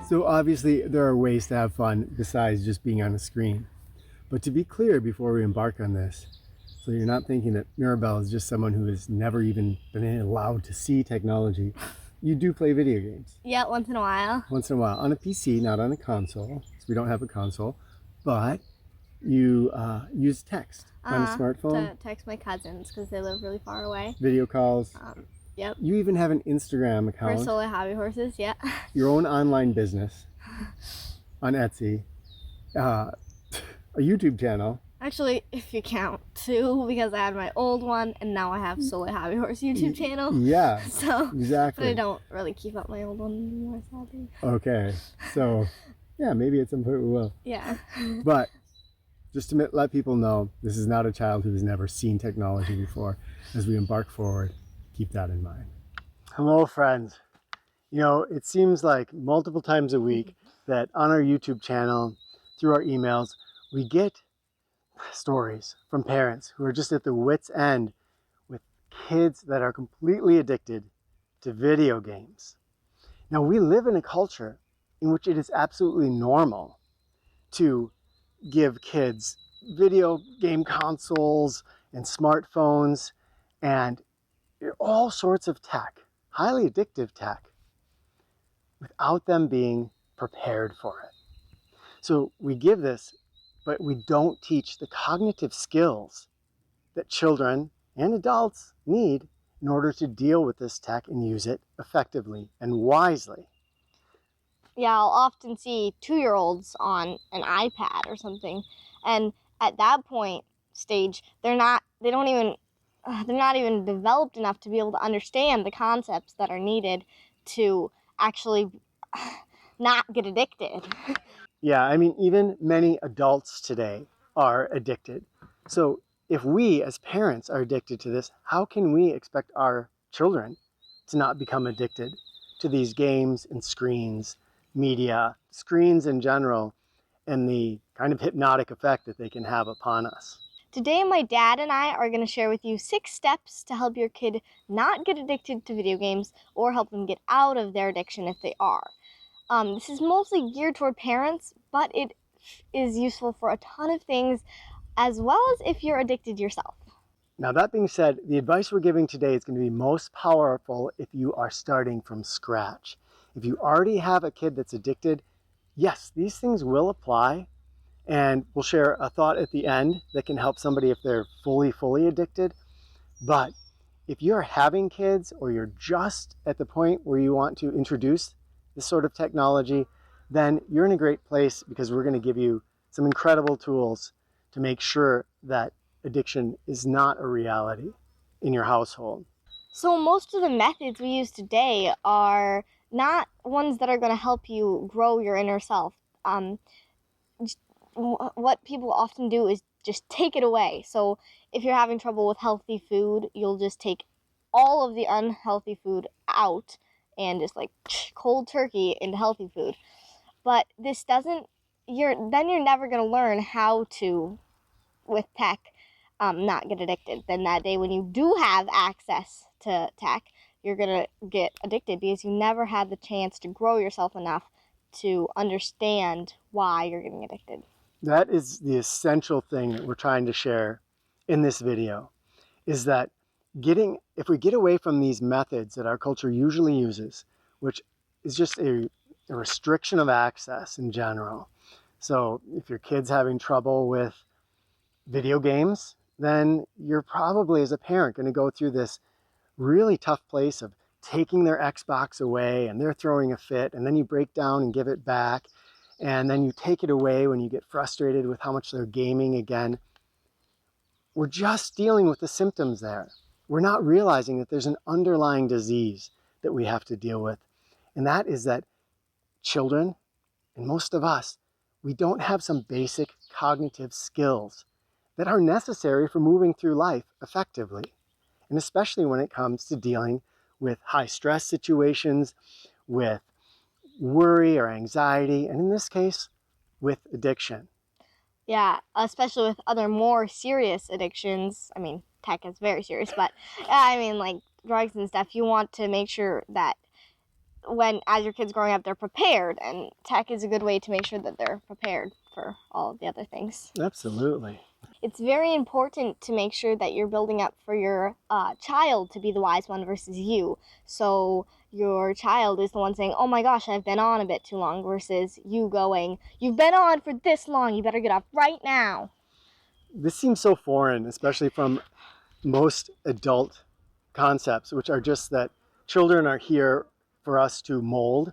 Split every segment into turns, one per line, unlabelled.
So obviously there are ways to have fun besides just being on a screen. But to be clear before we embark on this, so you're not thinking that Mirabelle is just someone who has never even been allowed to see technology, you do play video games.
Yeah, once in a while.
Once in a while. On a PC, not on a console, because we don't have a console. But you use text on a smartphone.
To text my cousins because they live really far away.
Video calls.
Yep.
You even have an Instagram account.
For Solar Hobby Horses, yeah.
Your own online business on Etsy. A YouTube channel.
Actually, if you count two, because I had my old one and now I have Solar Hobby Horse YouTube channel.
Yeah,
so
exactly.
But I don't really keep up my old one anymore, sadly.
Okay, so yeah, maybe at some point we will.
Yeah.
But just to let people know, this is not a child who has never seen technology before. As we embark forward, keep that in mind. Hello, friends. You know, it seems like multiple times a week that on our YouTube channel, through our emails, we get stories from parents who are just at the wit's end with kids that are completely addicted to video games. Now, we live in a culture in which it is absolutely normal to give kids video game consoles and smartphones and all sorts of tech, highly addictive tech, without them being prepared for it. So we give this, but we don't teach the cognitive skills that children and adults need in order to deal with this tech and use it effectively and wisely.
Yeah, I'll often see 2-year-olds on an iPad or something, and at that point stage, they're not even developed enough to be able to understand the concepts that are needed to actually not get addicted.
Yeah, I mean, even many adults today are addicted. So if we as parents are addicted to this, how can we expect our children to not become addicted to these games and screens, media, screens in general, and the kind of hypnotic effect that they can have upon us?
Today, my dad and I are going to share with you 6 steps to help your kid not get addicted to video games or help them get out of their addiction if they are. This is mostly geared toward parents, but it is useful for a ton of things, as well as if you're addicted yourself.
Now, that being said, the advice we're giving today is going to be most powerful if you are starting from scratch. If you already have a kid that's addicted, yes, these things will apply. And we'll share a thought at the end that can help somebody if they're fully addicted. But if you're having kids or you're just at the point where you want to introduce this sort of technology, then you're in a great place because we're going to give you some incredible tools to make sure that addiction is not a reality in your household.
So most of the methods we use today are not ones that are going to help you grow your inner self. What people often do is just take it away. So if you're having trouble with healthy food, you'll just take all of the unhealthy food out and just like cold turkey into healthy food. But this doesn't, you're never going to learn how to, with tech, not get addicted. Then that day when you do have access to tech, you're going to get addicted because you never had the chance to grow yourself enough to understand why you're getting addicted.
That is the essential thing that we're trying to share in this video, is that if we get away from these methods that our culture usually uses, which is just a restriction of access in general. So if your kid's having trouble with video games, then you're probably as a parent going to go through this really tough place of taking their Xbox away and they're throwing a fit, and then you break down and give it back. and then you take it away when you get frustrated with how much they're gaming again. We're just dealing with the symptoms there. We're not realizing that there's an underlying disease that we have to deal with. And that is that children, and most of us, we don't have some basic cognitive skills that are necessary for moving through life effectively. And especially when it comes to dealing with high stress situations, with worry or anxiety, and in this case, with addiction.
Yeah, especially with other more serious addictions. I mean, tech is very serious, but I mean, like drugs and stuff, you want to make sure that as your kids growing up, they're prepared, and tech is a good way to make sure that they're prepared for all of the other things.
Absolutely.
It's very important to make sure that you're building up for your child to be the wise one versus you. So your child is the one saying, oh my gosh, I've been on a bit too long, versus you going, you've been on for this long, you better get off right now.
This seems so foreign, especially from most adult concepts, which are just that children are here for us to mold,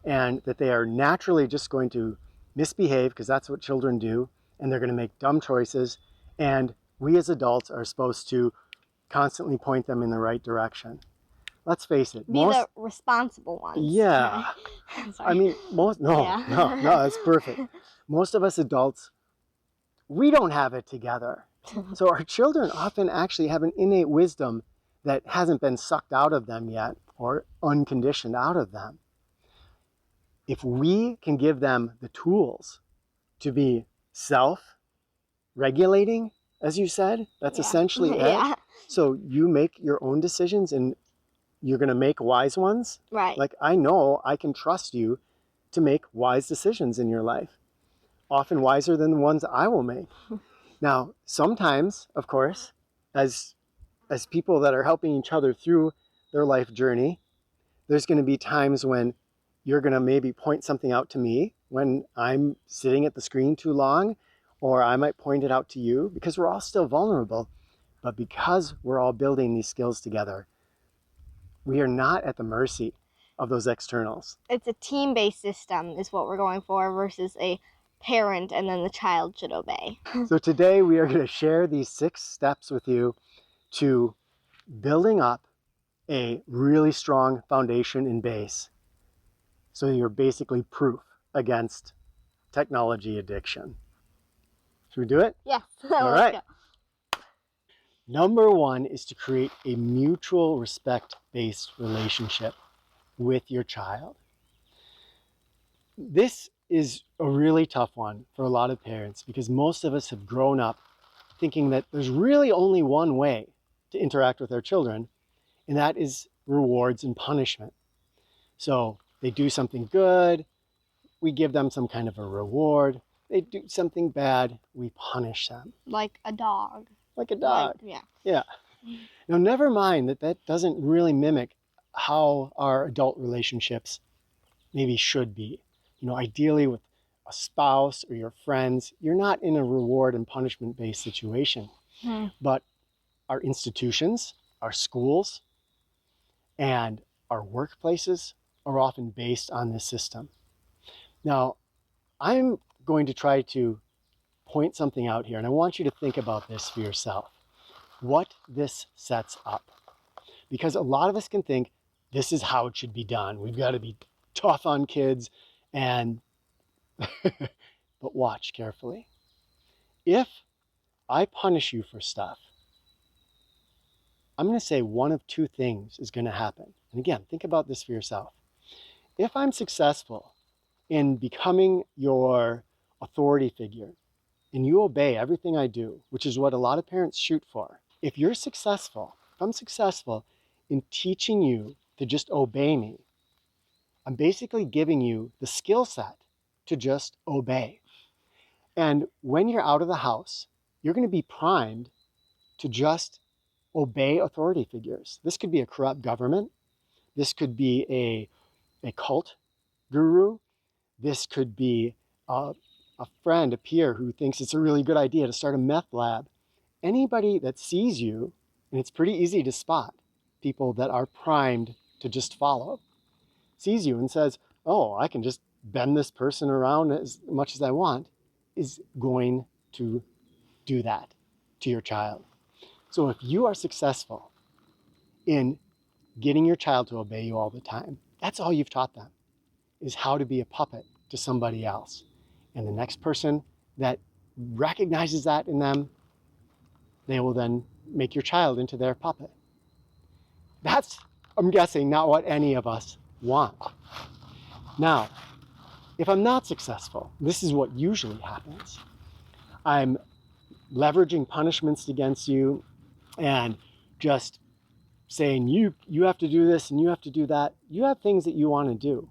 and that they are naturally just going to misbehave, because that's what children do, and they're going to make dumb choices, and we as adults are supposed to constantly point them in the right direction. Let's face it.
Be the responsible ones.
Yeah. I mean, no, that's perfect. Most of us adults, we don't have it together. So our children often actually have an innate wisdom that hasn't been sucked out of them yet, or unconditioned out of them. If we can give them the tools to be self-regulating, as you said, that's essentially it.
Yeah.
So you make your own decisions, and you're going to make wise ones.
Right.
Like, I know I can trust you to make wise decisions in your life, often wiser than the ones I will make. Now, sometimes, of course, as people that are helping each other through their life journey, there's going to be times when you're going to maybe point something out to me when I'm sitting at the screen too long, or I might point it out to you, because we're all still vulnerable. But because we're all building these skills together, we are not at the mercy of those externals.
It's a team-based system is what we're going for, versus a parent and then the child should obey.
So today we are going to share these 6 steps with you to building up a really strong foundation and base, so you're basically proof against technology addiction. Should we do it?
Yes.
All right. Go. Number 1 is to create a mutual respect-based relationship with your child. This is a really tough one for a lot of parents, because most of us have grown up thinking that there's really only one way to interact with our children, and that is rewards and punishment. So they do something good, we give them some kind of a reward. They do something bad, we punish them.
Like a dog.
Like a dog.
Yeah.
Now, never mind that doesn't really mimic how our adult relationships maybe should be. You know, ideally with a spouse or your friends, you're not in a reward and punishment-based situation. But our institutions, our schools, and our workplaces are often based on this system. Now, I'm going to try to point something out here, and I want you to think about this for yourself. What this sets up. Because a lot of us can think this is how it should be done. We've got to be tough on kids, and but watch carefully. If I punish you for stuff, I'm going to say one of 2 things is going to happen. And again, think about this for yourself. If I'm successful in becoming your authority figure, and you obey everything I do, which is what a lot of parents shoot for. If I'm successful in teaching you to just obey me, I'm basically giving you the skill set to just obey. And when you're out of the house, you're going to be primed to just obey authority figures. This could be a corrupt government. This could be a cult guru. This could be a friend, a peer who thinks it's a really good idea to start a meth lab. Anybody that sees you, and it's pretty easy to spot people that are primed to just follow, sees you and says, oh, I can just bend this person around as much as I want, is going to do that to your child. So if you are successful in getting your child to obey you all the time, that's all you've taught them, is how to be a puppet to somebody else. And the next person that recognizes that in them, they will then make your child into their puppet. That's, I'm guessing, not what any of us want. Now, if I'm not successful, this is what usually happens. I'm leveraging punishments against you and just saying, you have to do this and you have to do that. You have things that you want to do.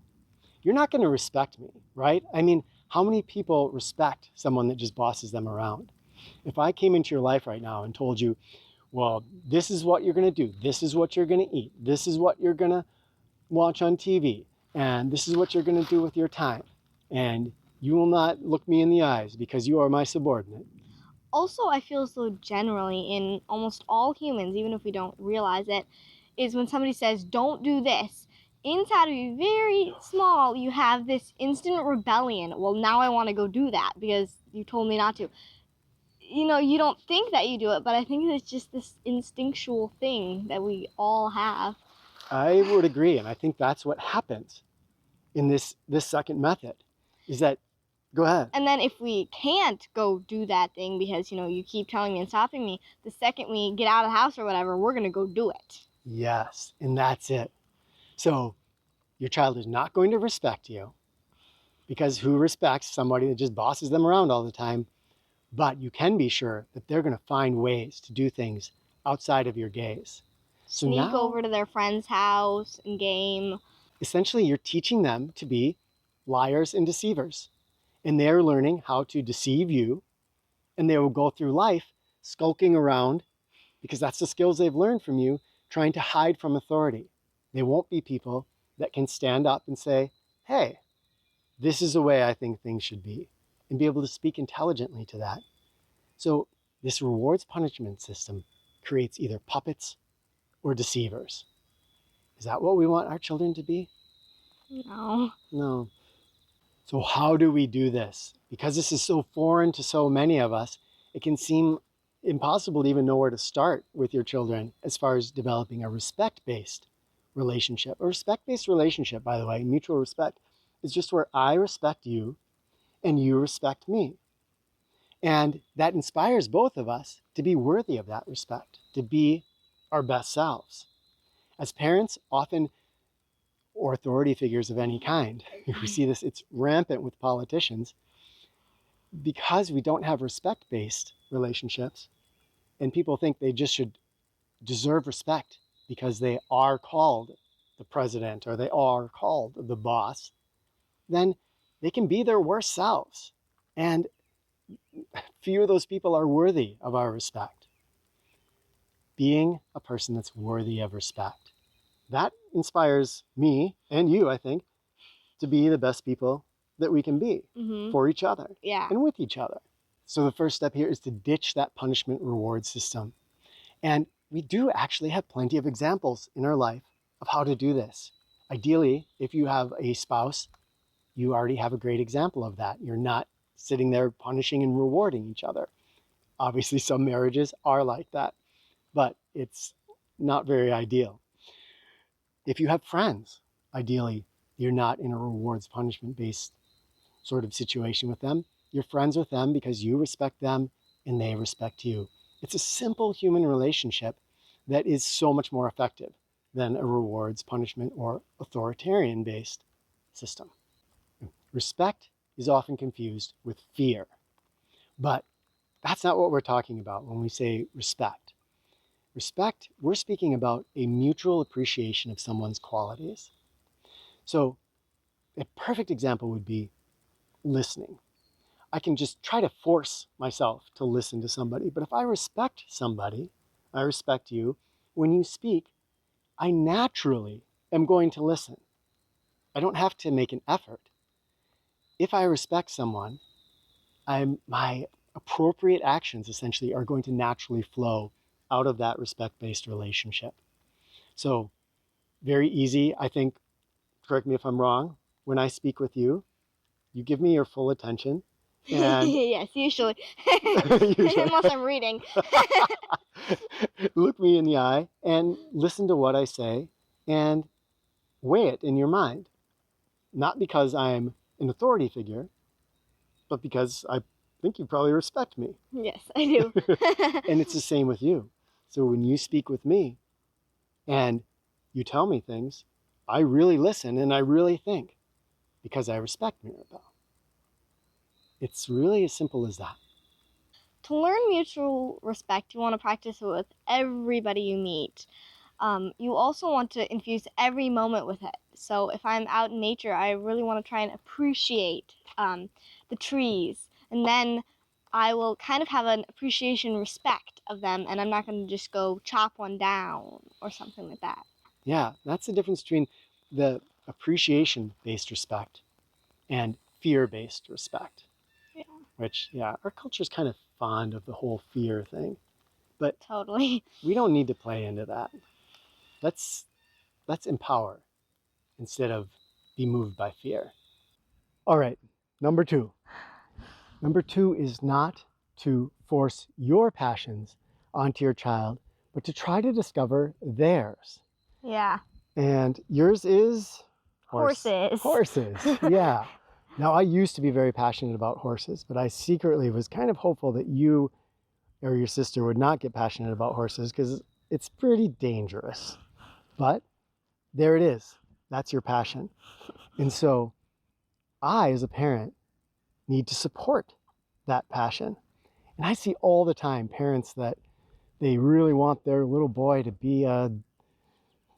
You're not going to respect me, right? I mean, how many people respect someone that just bosses them around? If I came into your life right now and told you, well, this is what you're going to do, this is what you're going to eat, this is what you're going to watch on TV, and this is what you're going to do with your time, and you will not look me in the eyes because you are my subordinate.
Also, I feel as though generally in almost all humans, even if we don't realize it, is when somebody says, don't do this, inside of you, very small, you have this instant rebellion. Well, now I want to go do that because you told me not to. You know, you don't think that you do it, but I think it's just this instinctual thing that we all have.
I would agree, and I think that's what happens in this second method, is that, go ahead.
And then if we can't go do that thing because, you know, you keep telling me and stopping me, the second we get out of the house or whatever, we're going to go do it.
Yes, and that's it. So your child is not going to respect you, because who respects somebody that just bosses them around all the time? But you can be sure that they're going to find ways to do things outside of your gaze. So
Sneak
now,
over to their friend's house and game.
essentially, you're teaching them to be liars and deceivers. And they're learning how to deceive you. And they will go through life skulking around, because that's the skills they've learned from you, trying to hide from authority. They won't be people that can stand up and say, hey, this is the way I think things should be, and be able to speak intelligently to that. So this rewards punishment system creates either puppets or deceivers. Is that what we want our children to be?
No.
No. So how do we do this? Because this is so foreign to so many of us, it can seem impossible to even know where to start with your children as far as developing a respect-based relationship. A respect-based relationship, by the way, mutual respect, is just where I respect you and you respect me. And that inspires both of us to be worthy of that respect, to be our best selves. As parents, often, or authority figures of any kind, we see this, it's rampant with politicians, because we don't have respect-based relationships, and people think they just should deserve respect because they are called the president or they are called the boss, then they can be their worst selves. And few of those people are worthy of our respect. Being a person that's worthy of respect, that inspires me and you, I think, to be the best people that we can be for each other and with each other. So the first step here is to ditch that punishment reward system. And we do actually have plenty of examples in our life of how to do this. Ideally, if you have a spouse, you already have a great example of that. You're not sitting there punishing and rewarding each other. Obviously, some marriages are like that, but it's not very ideal. If you have friends, ideally, you're not in a rewards punishment-based sort of situation with them. You're friends with them because you respect them and they respect you. It's a simple human relationship that is so much more effective than a rewards, punishment, or authoritarian-based system. Respect is often confused with fear, but that's not what we're talking about when we say respect. Respect, we're speaking about a mutual appreciation of someone's qualities. So a perfect example would be listening. I can just try to force myself to listen to somebody, but if I respect somebody, I respect you, when you speak, I naturally am going to listen. I don't have to make an effort. If I respect someone, my appropriate actions essentially are going to naturally flow out of that respect-based relationship. So very easy, I think, correct me if I'm wrong, when I speak with you, you give me your full attention. And
yes, usually.
Usually.
Unless I'm reading.
Look me in the eye and listen to what I say and weigh it in your mind. Not because I'm an authority figure, but because I think you probably respect me.
Yes, I do.
And it's the same with you. So when you speak with me and you tell me things, I really listen and I really think because I respect Mirabelle. It's really as simple as that.
To learn mutual respect, you want to practice it with everybody you meet. You also want to infuse every moment with it. So if I'm out in nature, I really want to try and appreciate the trees. And then I will kind of have an appreciation respect of them, and I'm not going to just go chop one down or something like that.
Yeah, that's the difference between the appreciation-based respect and fear-based respect.
Yeah.
Which, yeah, our culture's kind of fond of the whole fear thing. But
totally.
We don't need to play into that. Let's empower instead of be moved by fear. All right, number 2. Number 2 is not to force your passions onto your child, but to try to discover theirs.
Yeah.
And yours is
horses.
Horses, yeah. Now, I used to be very passionate about horses, but I secretly was kind of hopeful that you or your sister would not get passionate about horses because it's pretty dangerous. But there it is. That's your passion. And so I, as a parent, need to support that passion. And I see all the time parents that they really want their little boy to be a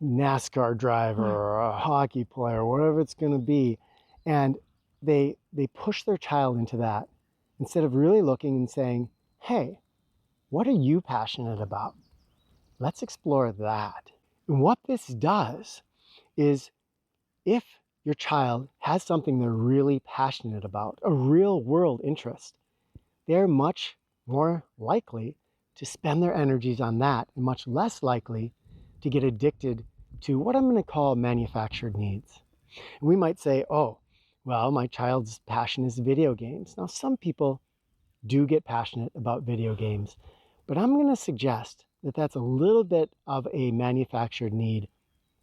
NASCAR driver or a hockey player, whatever it's going to be. And they push their child into that instead of really looking and saying, hey, what are you passionate about? Let's explore that. And what this does is if your child has something they're really passionate about, a real world interest, they're much more likely to spend their energies on that and much less likely to get addicted to what I'm going to call manufactured needs. And we might say, oh, well, my child's passion is video games. Now, some people do get passionate about video games, but I'm going to suggest that that's a little bit of a manufactured need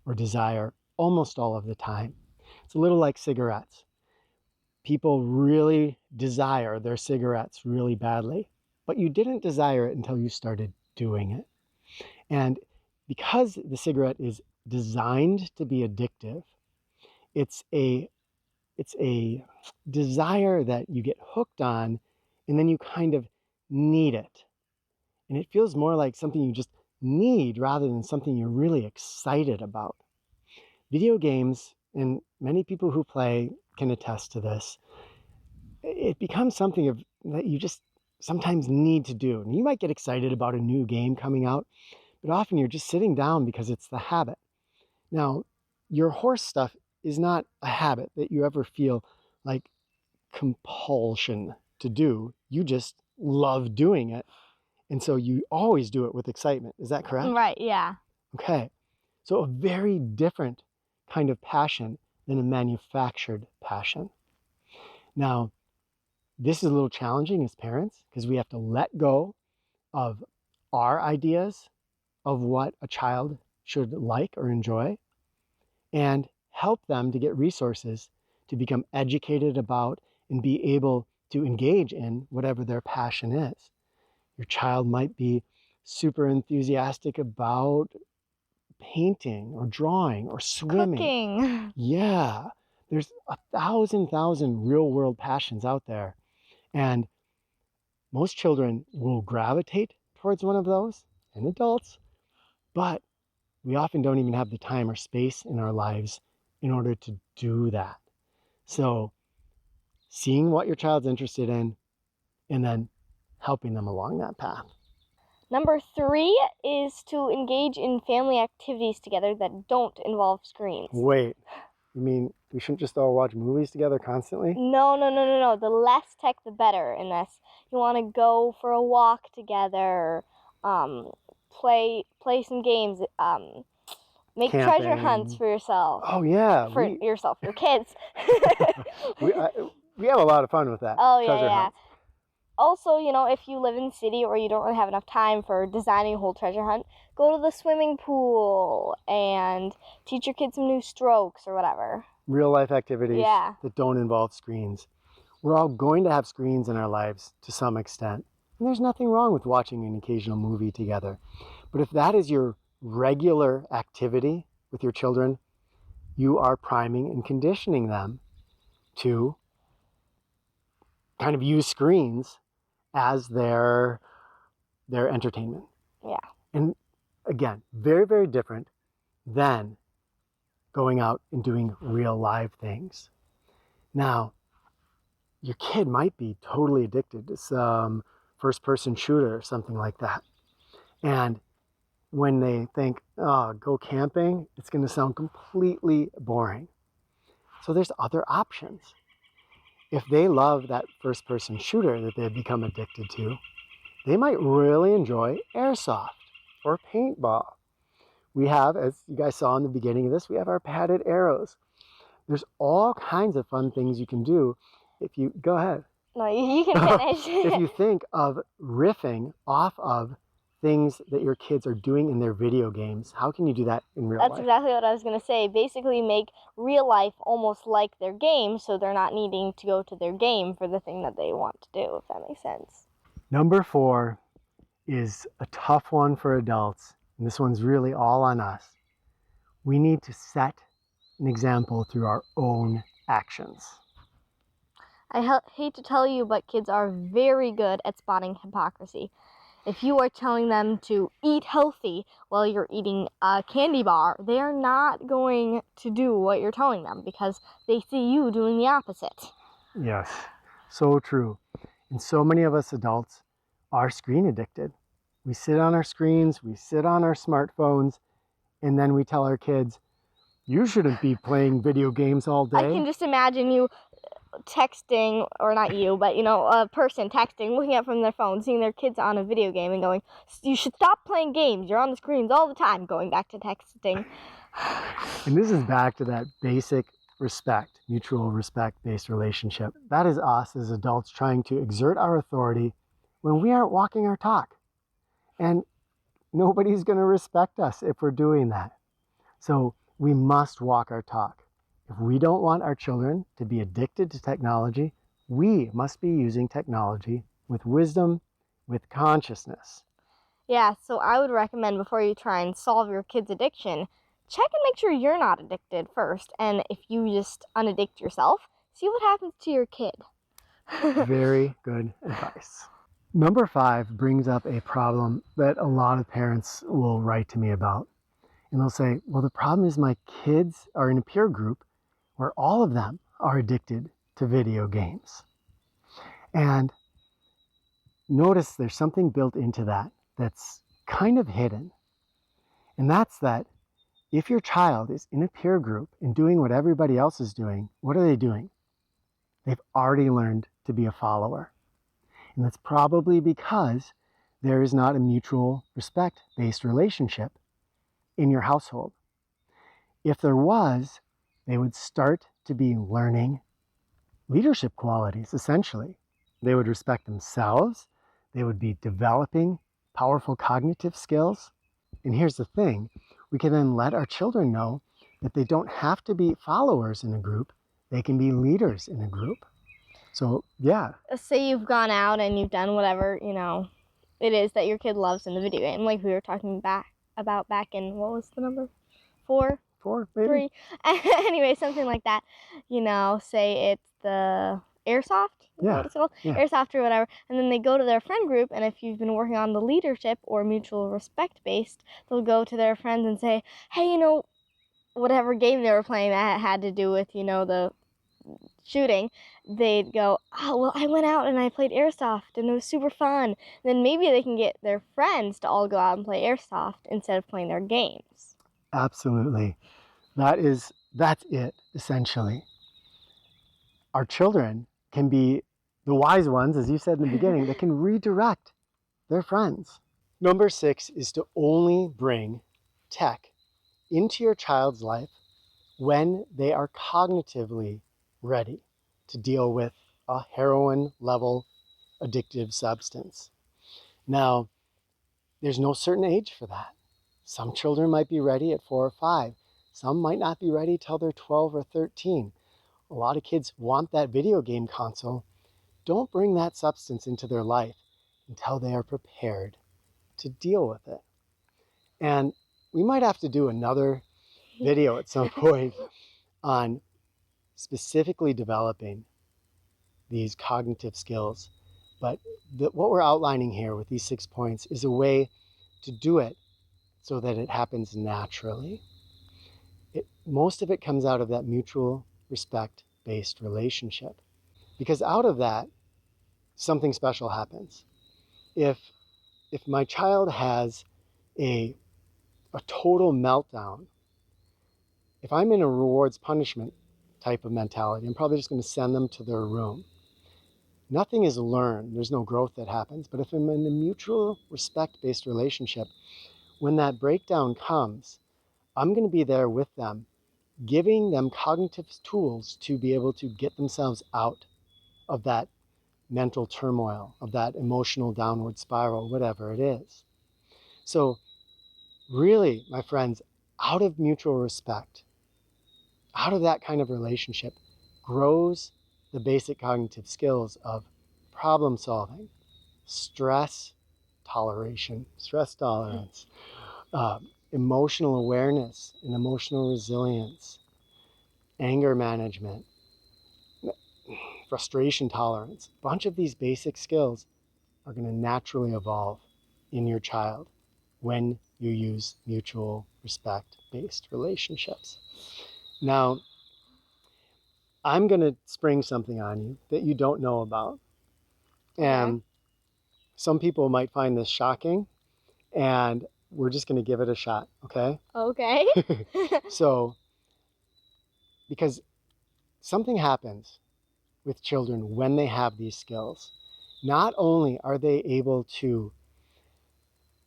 or desire almost all of the time. It's a little like cigarettes. People really desire their cigarettes really badly, but you didn't desire it until you started doing it. And because the cigarette is designed to be addictive, it's a desire that you get hooked on and then you kind of need it. And it feels more like something you just need rather than something you're really excited about. Video games, and many people who play can attest to this, it becomes something that you just sometimes need to do. And you might get excited about a new game coming out, but often you're just sitting down because it's the habit. Now, your horse stuff is not a habit that you ever feel like compulsion to do. You just love doing it. And so you always do it with excitement. Is that correct?
Right, yeah.
Okay. So a very different kind of passion than a manufactured passion. Now, this is a little challenging as parents because we have to let go of our ideas of what a child should like or enjoy and help them to get resources to become educated about and be able to engage in whatever their passion is. Your child might be super enthusiastic about painting or drawing or swimming.
Cooking.
Yeah, there's 1,000 real world passions out there. And most children will gravitate towards one of those, and adults, but we often don't even have the time or space in our lives in order to do that. So seeing what your child's interested in and then helping them along that path.
Number 3 is to engage in family activities together that don't involve screens.
Wait, you mean we shouldn't just all watch movies together constantly?
No. The less tech, the better in this. You want to go for a walk together, play some games, Make
camping.
treasure hunts for yourself.
Oh yeah,
For yourself, your kids.
we have a lot of fun with that.
Oh, yeah,
treasure
yeah.
hunts.
Also, you know, if you live in the city or you don't really have enough time for designing a whole treasure hunt, go to the swimming pool and teach your kids some new strokes or whatever.
Real life activities
Yeah.
that don't involve screens. We're all going to have screens in our lives to some extent. And there's nothing wrong with watching an occasional movie together. But if that is your regular activity with your children, you are priming and conditioning them to kind of use screens as their entertainment.
Yeah.
And again, very, very different than going out and doing real live things. Now, your kid might be totally addicted to some first-person shooter or something like that. And when they think, oh, go camping, it's going to sound completely boring. So there's other options. If they love that first-person shooter that they've become addicted to, they might really enjoy airsoft or paintball. We have, as you guys saw in the beginning of this, we have our padded arrows. There's all kinds of fun things you can do if you, go ahead.
No, you can finish.
If you think of riffing off of things that your kids are doing in their video games, how can you do that in real life?
That's exactly what I was going to say. Basically make real life almost like their game so they're not needing to go to their game for the thing that they want to do, if that makes sense.
Number 4 is a tough one for adults, and this one's really all on us. We need to set an example through our own actions.
I hate to tell you, but kids are very good at spotting hypocrisy. If you are telling them to eat healthy while you're eating a candy bar, they are not going to do what you're telling them because they see you doing the opposite.
Yes, so true. And so many of us adults are screen addicted. We sit on our screens, we sit on our smartphones, and then we tell our kids, you shouldn't be playing video games all day.
I can just imagine you texting, or not you, but, you know, a person texting, looking up from their phone, seeing their kids on a video game and going, you should stop playing games. You're on the screens all the time, going back to texting.
And this is back to that basic respect, mutual respect-based relationship. That is us as adults trying to exert our authority when we aren't walking our talk. And nobody's going to respect us if we're doing that. So we must walk our talk. If we don't want our children to be addicted to technology, we must be using technology with wisdom, with consciousness.
Yeah, so I would recommend before you try and solve your kid's addiction, check and make sure you're not addicted first. And if you just unaddict yourself, see what happens to your kid.
Very good advice. Number 5 brings up a problem that a lot of parents will write to me about. And they'll say, well, the problem is my kids are in a peer group where all of them are addicted to video games. And notice there's something built into that that's kind of hidden. And that's that if your child is in a peer group and doing what everybody else is doing, what are they doing? They've already learned to be a follower. And that's probably because there is not a mutual respect-based relationship in your household. If there was, they would start to be learning leadership qualities, essentially. They would respect themselves. They would be developing powerful cognitive skills. And here's the thing, we can then let our children know that they don't have to be followers in a group. They can be leaders in a group. So, yeah.
Say you've gone out and you've done whatever, you know, it is that your kid loves in the video game, like we were talking about back in, what was the number? 4?
4, maybe?
3. Anyway, something like that. You know, say it's the airsoft.
Yeah.
What it's called?
Yeah.
Airsoft or whatever. And then they go to their friend group, and if you've been working on the leadership or mutual respect based, they'll go to their friends and say, hey, you know, whatever game they were playing that had to do with, you know, the shooting, they'd go, oh, well, I went out and I played airsoft and it was super fun. Then maybe they can get their friends to all go out and play airsoft instead of playing their games.
Absolutely. That's it, essentially. Our children can be the wise ones, as you said in the beginning, that can redirect their friends. Number 6 is to only bring tech into your child's life when they are cognitively ready to deal with a heroin level addictive substance. Now, there's no certain age for that. Some children might be ready at 4 or 5. Some might not be ready till they're 12 or 13. A lot of kids want that video game console. Don't bring that substance into their life until they are prepared to deal with it. And we might have to do another video at some point on specifically developing these cognitive skills. But what we're outlining here with these 6 points is a way to do it so that it happens naturally. Most of it comes out of that mutual respect-based relationship. Because out of that, something special happens. If my child has a total meltdown, if I'm in a rewards punishment type of mentality, I'm probably just going to send them to their room. Nothing is learned. There's no growth that happens. But if I'm in a mutual respect-based relationship, when that breakdown comes, I'm going to be there with them, giving them cognitive tools to be able to get themselves out of that mental turmoil, of that emotional downward spiral, whatever it is. So really, my friends, out of mutual respect, out of that kind of relationship grows the basic cognitive skills of problem solving, stress tolerance, emotional awareness and emotional resilience, anger management, frustration tolerance. A bunch of these basic skills are going to naturally evolve in your child when you use mutual respect-based relationships. Now, I'm going to spring something on you that you don't know about. And some people might find this shocking, and we're just going to give it a shot, okay?
Okay.
So, because something happens with children when they have these skills. Not only are they able to,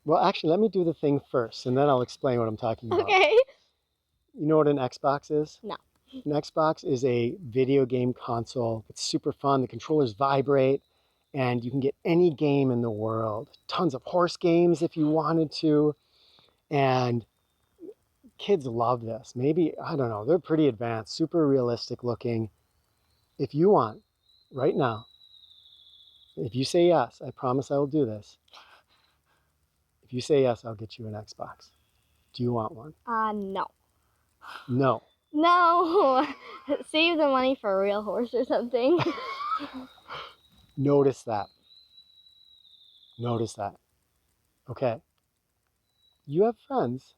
well, actually, let me do the thing first, and then I'll explain what I'm talking about.
Okay.
You know what an Xbox is?
No.
An Xbox is a video game console. It's super fun. The controllers vibrate, and you can get any game in the world. Tons of horse games if you wanted to. And kids love this. Maybe, I don't know, they're pretty advanced, super realistic looking. If you want, right now, if you say yes, I promise I will do this. If you say yes, I'll get you an Xbox. Do you want one?
No.
No.
No. Save the money for a real horse or something.
Notice that. Notice that. Okay. You have friends,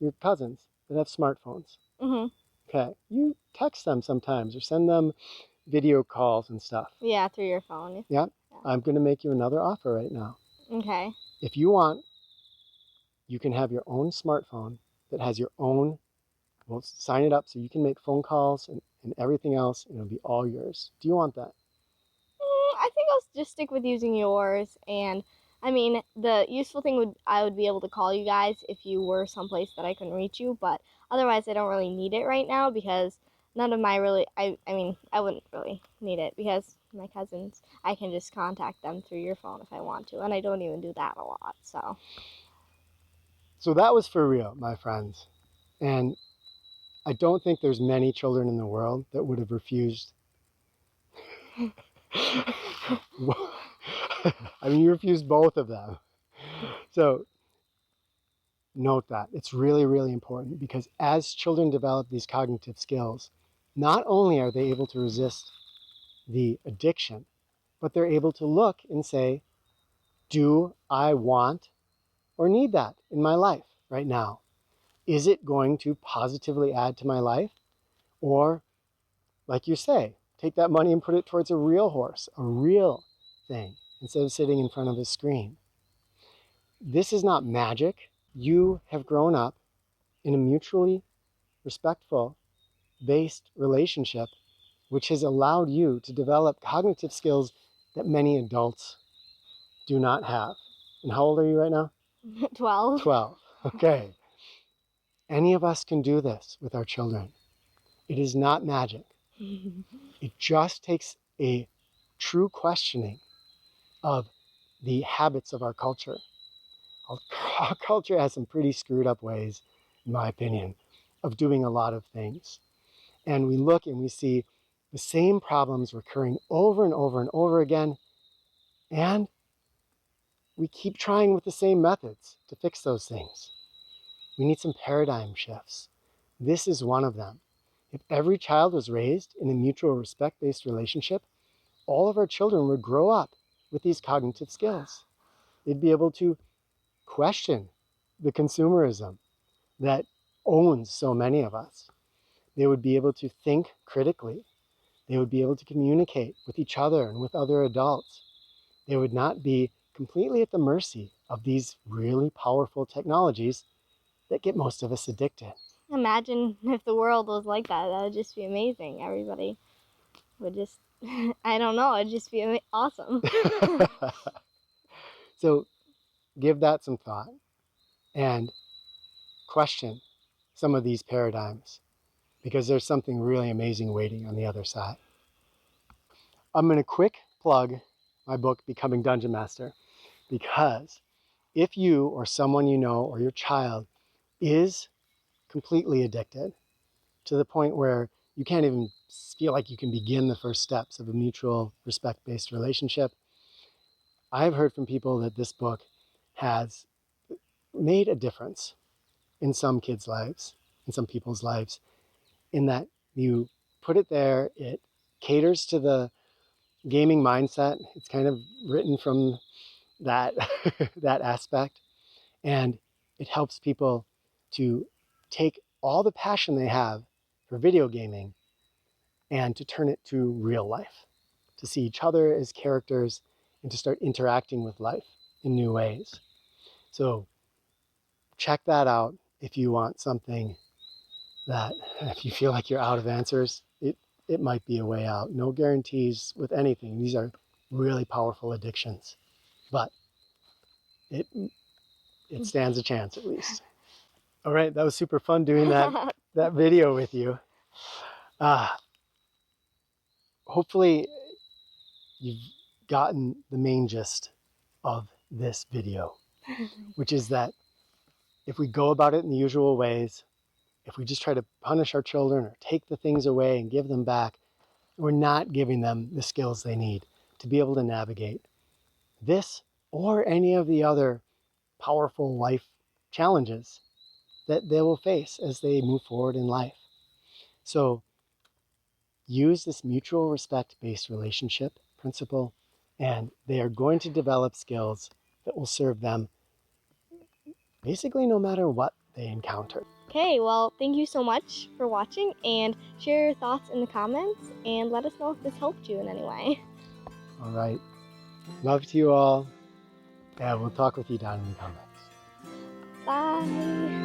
your cousins, that have smartphones.
Mm-hmm.
Okay. You text them sometimes or send them video calls and stuff.
Yeah, through your phone.
Yeah. I'm going to make you another offer right now.
Okay.
If you want, you can have your own smartphone that has your own, we'll sign it up so you can make phone calls and everything else, and it'll be all yours. Do you want that?
I think I'll just stick with using yours. And I mean, the useful thing I would be able to call you guys if you were someplace that I couldn't reach you. But otherwise, I don't really need it right now because none of my really, I mean, I wouldn't really need it because my cousins, I can just contact them through your phone if I want to. And I don't even do that a lot, so.
So that was for real, my friends. And I don't think there's many children in the world that would have refused. I mean, you refused both of them. So note that. It's really, really important because as children develop these cognitive skills, not only are they able to resist the addiction, but they're able to look and say, do I want or need that in my life right now? Is it going to positively add to my life? Or, like you say, take that money and put it towards a real horse, a real thing, instead of sitting in front of a screen. This is not magic. You have grown up in a mutually respectful based relationship, which has allowed you to develop cognitive skills that many adults do not have. And how old are you right now?
12.
12. Okay. Any of us can do this with our children. It is not magic. It just takes a true questioning of the habits of our culture. Our culture has some pretty screwed up ways, in my opinion, of doing a lot of things. And we look and we see the same problems recurring over and over and over again. And we keep trying with the same methods to fix those things. We need some paradigm shifts. This is one of them. If every child was raised in a mutual respect-based relationship, all of our children would grow up with these cognitive skills. They'd be able to question the consumerism that owns so many of us. They would be able to think critically. They would be able to communicate with each other and with other adults. They would not be completely at the mercy of these really powerful technologies that get most of us addicted.
Imagine if the world was like that. That would just be amazing. Everybody would just, I don't know, it'd just be awesome.
So give that some thought and question some of these paradigms, because there's something really amazing waiting on the other side. I'm going to quick plug my book, Becoming Dungeon Master, because if you or someone you know or your child is completely addicted to the point where you can't even feel like you can begin the first steps of a mutual respect-based relationship, I've heard from people that this book has made a difference in some kids' lives, in some people's lives, in that you put it there, it caters to the gaming mindset. It's kind of written from that, that aspect. And it helps people to take all the passion they have for video gaming and to turn it to real life, to see each other as characters and to start interacting with life in new ways. So check that out if you want something that, if you feel like you're out of answers, it might be a way out. No guarantees with anything. These are really powerful addictions, but it stands a chance at least. All right, that was super fun doing that video with you. Hopefully you've gotten the main gist of this video, which is that if we go about it in the usual ways, if we just try to punish our children or take the things away and give them back, we're not giving them the skills they need to be able to navigate this or any of the other powerful life challenges that they will face as they move forward in life. So use this mutual respect-based relationship principle, and they are going to develop skills that will serve them basically no matter what they encounter.
Okay, well, thank you so much for watching, and share your thoughts in the comments and let us know if this helped you in any way.
All right. Love to you all, and we'll talk with you down in the comments.
Bye.